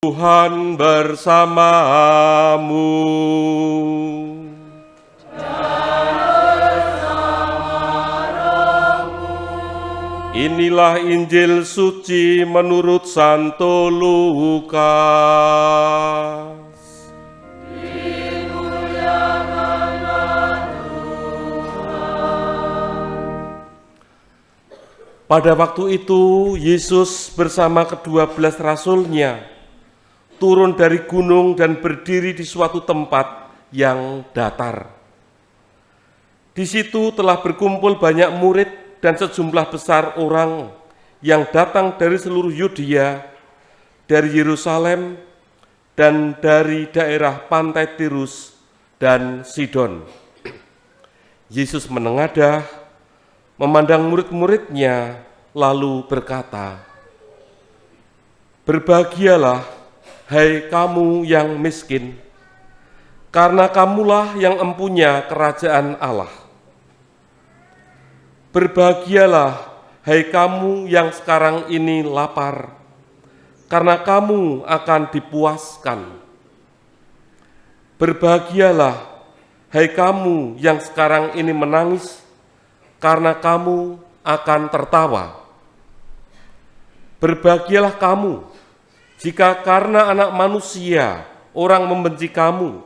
Tuhan bersamamu. Inilah Injil suci menurut Santo Lukas. Pada waktu itu, Yesus bersama ke-12 rasul-Nya turun dari gunung dan berdiri di suatu tempat yang datar. Di situ telah berkumpul banyak murid dan sejumlah besar orang yang datang dari seluruh Yudea, dari Yerusalem, dan dari daerah pantai Tirus dan Sidon. Yesus menengadah, memandang murid-muridnya, lalu berkata, "Berbahagialah, hai kamu yang miskin, karena kamulah yang empunya kerajaan Allah. Berbahagialah, hai kamu yang sekarang ini lapar, karena kamu akan dipuaskan. Berbahagialah, hai kamu yang sekarang ini menangis, karena kamu akan tertawa. Berbahagialah kamu jika karena Anak Manusia orang membenci kamu,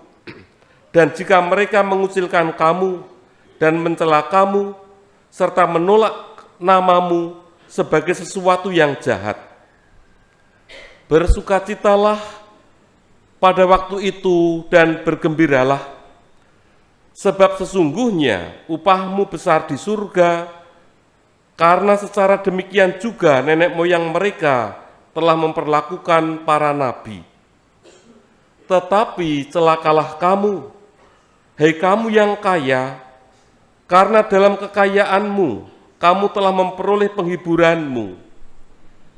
dan jika mereka mengucilkan kamu dan mencela kamu, serta menolak namamu sebagai sesuatu yang jahat. Bersukacitalah pada waktu itu dan bergembiralah, sebab sesungguhnya upahmu besar di surga, karena secara demikian juga nenek moyang mereka telah memperlakukan para nabi. Tetapi celakalah kamu, hai kamu yang kaya, karena dalam kekayaanmu kamu telah memperoleh penghiburanmu.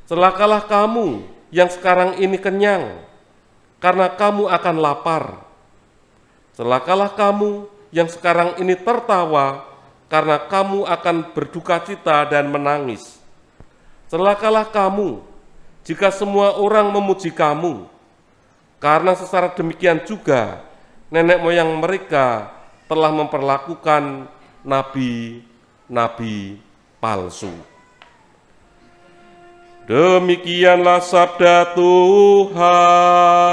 Celakalah kamu yang sekarang ini kenyang, karena kamu akan lapar. Celakalah kamu yang sekarang ini tertawa, karena kamu akan berduka cita dan menangis. Celakalah kamu jika semua orang memuji kamu, karena secara demikian juga nenek moyang mereka telah memperlakukan nabi-nabi palsu." Demikianlah sabda Tuhan.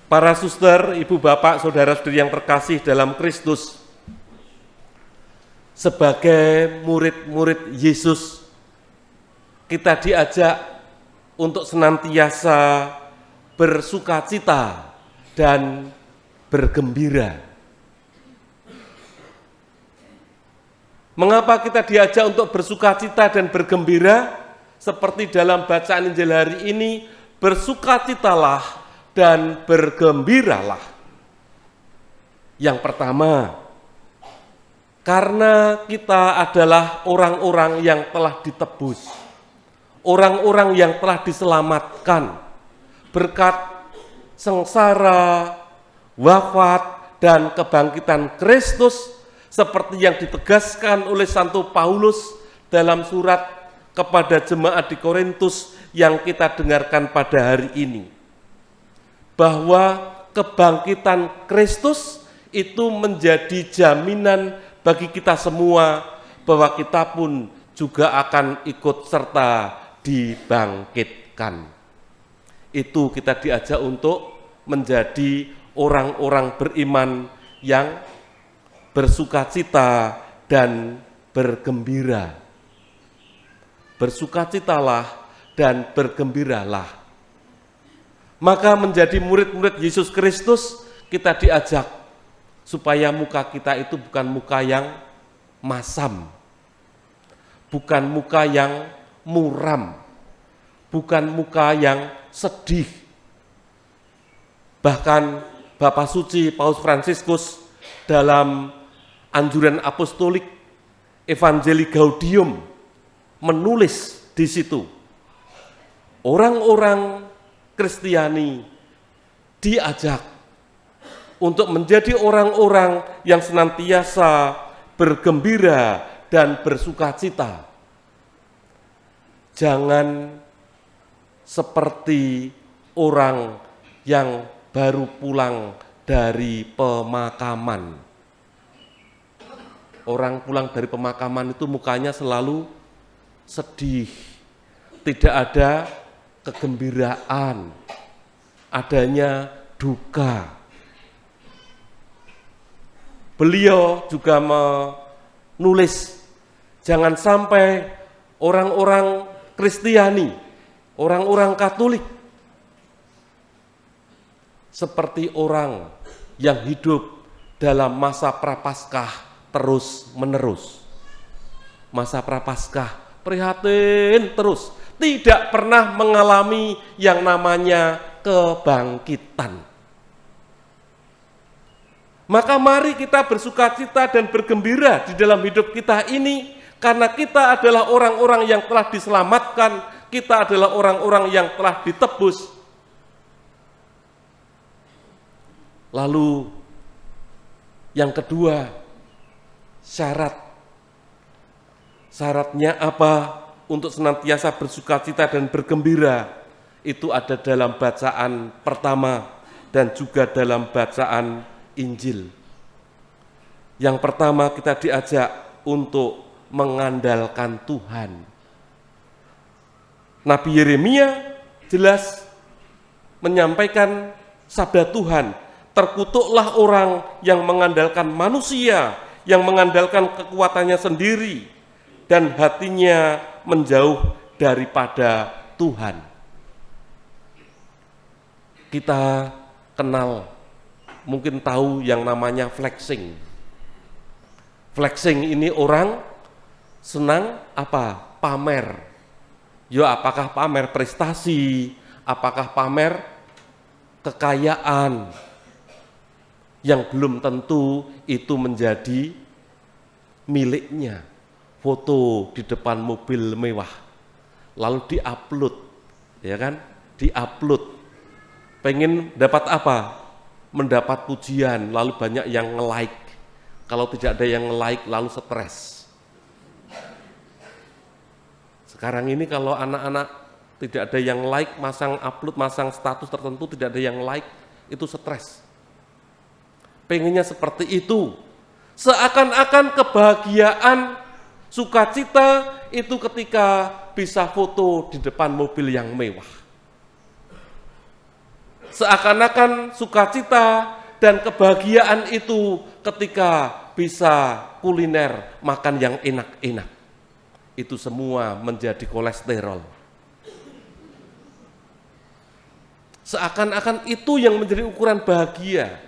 Para suster, ibu bapak, saudara-saudari yang terkasih dalam Kristus, sebagai murid-murid Yesus, kita diajak untuk senantiasa bersukacita dan bergembira. Mengapa kita diajak untuk bersukacita dan bergembira? Seperti dalam bacaan Injil hari ini, bersukacitalah dan bergembiralah. Yang pertama, karena kita adalah orang-orang yang telah ditebus, orang-orang yang telah diselamatkan berkat sengsara, wafat, dan kebangkitan Kristus, seperti yang ditegaskan oleh Santo Paulus dalam surat kepada jemaat di Korintus yang kita dengarkan pada hari ini, bahwa kebangkitan Kristus itu menjadi jaminan bagi kita semua bahwa kita pun juga akan ikut serta dibangkitkan. Itu kita diajak untuk menjadi orang-orang beriman yang bersukacita dan bergembira. Bersukacitalah dan bergembiralah. Maka menjadi murid-murid Yesus Kristus, kita diajak supaya muka kita itu bukan muka yang masam, bukan muka yang muram, bukan muka yang sedih. Bahkan Bapak Suci Paus Fransiskus dalam anjuran apostolik Evangelii Gaudium menulis di situ, orang-orang Kristiani diajak untuk menjadi orang-orang yang senantiasa bergembira dan bersukacita. Jangan seperti orang yang baru pulang dari pemakaman. Orang pulang dari pemakaman itu mukanya selalu sedih, tidak ada kegembiraan, adanya duka. Beliau juga menulis, jangan sampai orang-orang Kristiani, orang-orang Katolik, seperti orang yang hidup dalam masa prapaskah terus-menerus. Masa prapaskah, prihatin terus, tidak pernah mengalami yang namanya kebangkitan. Maka mari kita bersukacita dan bergembira di dalam hidup kita ini, karena kita adalah orang-orang yang telah diselamatkan, kita adalah orang-orang yang telah ditebus. Lalu yang kedua, syaratnya apa untuk senantiasa bersukacita dan bergembira? Itu ada dalam bacaan pertama dan juga dalam bacaan Injil. Yang pertama, kita diajak untuk mengandalkan Tuhan. Nabi Yeremia jelas menyampaikan sabda Tuhan, terkutuklah orang yang mengandalkan manusia, yang mengandalkan kekuatannya sendiri, dan hatinya menjauh daripada Tuhan. Kita kenal, mungkin tahu yang namanya flexing. Flexing ini orang senang apa? Pamer. Ya, apakah pamer prestasi, apakah pamer kekayaan, yang belum tentu itu menjadi miliknya. Foto di depan mobil mewah, lalu diupload, ya kan? Diupload. Pengen dapat apa? Mendapat pujian, lalu banyak yang nge-like. Kalau tidak ada yang nge-like, lalu stres. Sekarang ini kalau anak-anak tidak ada yang like, masang upload, masang status tertentu, tidak ada yang like, itu stres. Pengennya seperti itu. Seakan-akan kebahagiaan, sukacita itu ketika bisa foto di depan mobil yang mewah. Seakan-akan sukacita dan kebahagiaan itu ketika bisa kuliner, makan yang enak-enak. Itu semua menjadi kolesterol. Seakan-akan itu yang menjadi ukuran bahagia.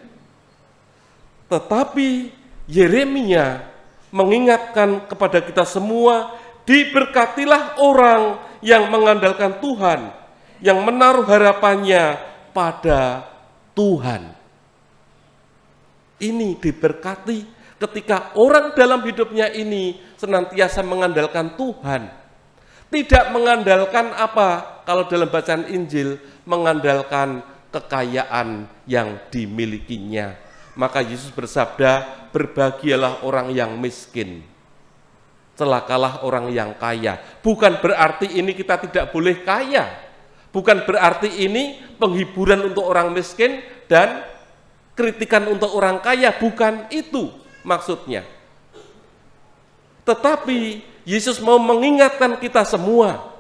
Tetapi Yeremia mengingatkan kepada kita semua, diberkatilah orang yang mengandalkan Tuhan, yang menaruh harapannya pada Tuhan. Ini diberkati ketika orang dalam hidupnya ini senantiasa mengandalkan Tuhan. Tidak mengandalkan apa? Kalau dalam bacaan Injil, mengandalkan kekayaan yang dimilikinya. Maka Yesus bersabda, berbahagialah orang yang miskin, celakalah orang yang kaya. Bukan berarti ini kita tidak boleh kaya. Bukan berarti ini penghiburan untuk orang miskin dan kritikan untuk orang kaya. Bukan itu maksudnya. Tetapi Yesus mau mengingatkan kita semua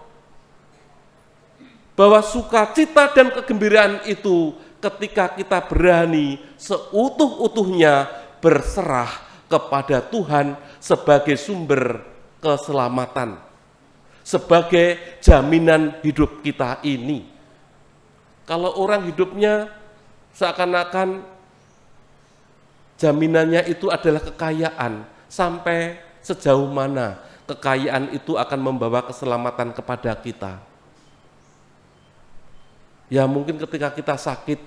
bahwa sukacita dan kegembiraan itu ketika kita berani seutuh-utuhnya berserah kepada Tuhan sebagai sumber keselamatan, sebagai jaminan hidup kita ini. Kalau orang hidupnya seakan-akan jaminannya itu adalah kekayaan, sampai sejauh mana kekayaan itu akan membawa keselamatan kepada kita? Ya mungkin ketika kita sakit,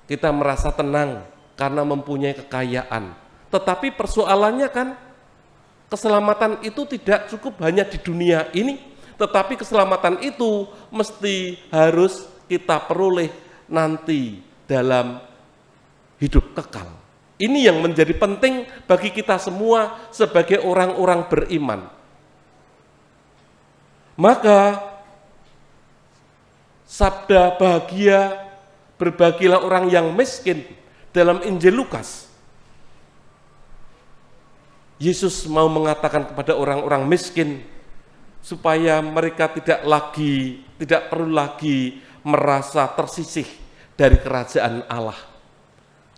kita merasa tenang karena mempunyai kekayaan. Tetapi persoalannya kan, keselamatan itu tidak cukup hanya di dunia ini, tetapi keselamatan itu mesti harus kita peroleh nanti dalam hidup kekal. Ini yang menjadi penting bagi kita semua sebagai orang-orang beriman. Maka sabda bahagia, berbahagialah orang yang miskin dalam Injil Lukas. Yesus mau mengatakan kepada orang-orang miskin supaya mereka tidak perlu lagi merasa tersisih dari kerajaan Allah.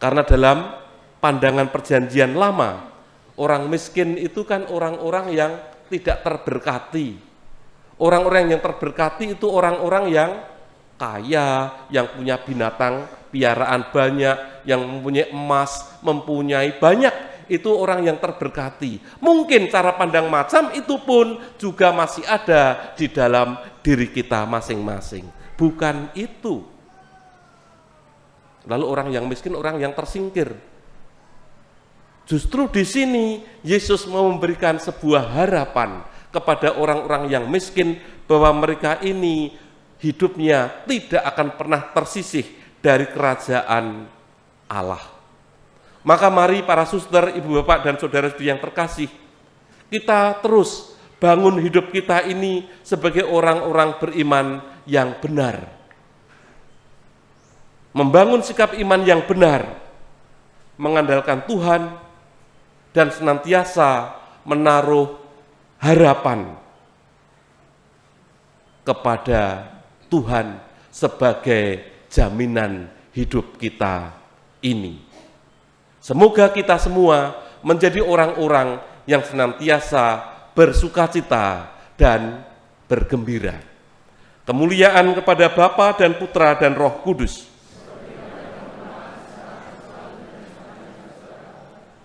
Karena dalam pandangan perjanjian lama, orang miskin itu kan orang-orang yang tidak terberkati. Orang-orang yang terberkati itu orang-orang yang kaya, yang punya binatang piaraan banyak, yang mempunyai emas, mempunyai banyak, itu orang yang terberkati. Mungkin cara pandang macam itu pun juga masih ada di dalam diri kita masing-masing. Bukan itu. Lalu orang yang miskin, orang yang tersingkir. Justru di sini Yesus mau memberikan sebuah harapan kepada orang-orang yang miskin bahwa mereka ini hidupnya tidak akan pernah tersisih dari kerajaan Allah. Maka mari para suster, ibu bapak dan saudara-saudari yang terkasih, kita terus bangun hidup kita ini sebagai orang-orang beriman yang benar. Membangun sikap iman yang benar, mengandalkan Tuhan, dan senantiasa menaruh harapan kepada Tuhan sebagai jaminan hidup kita ini. Semoga kita semua menjadi orang-orang yang senantiasa bersukacita dan bergembira. Kemuliaan kepada Bapa dan Putra dan Roh Kudus,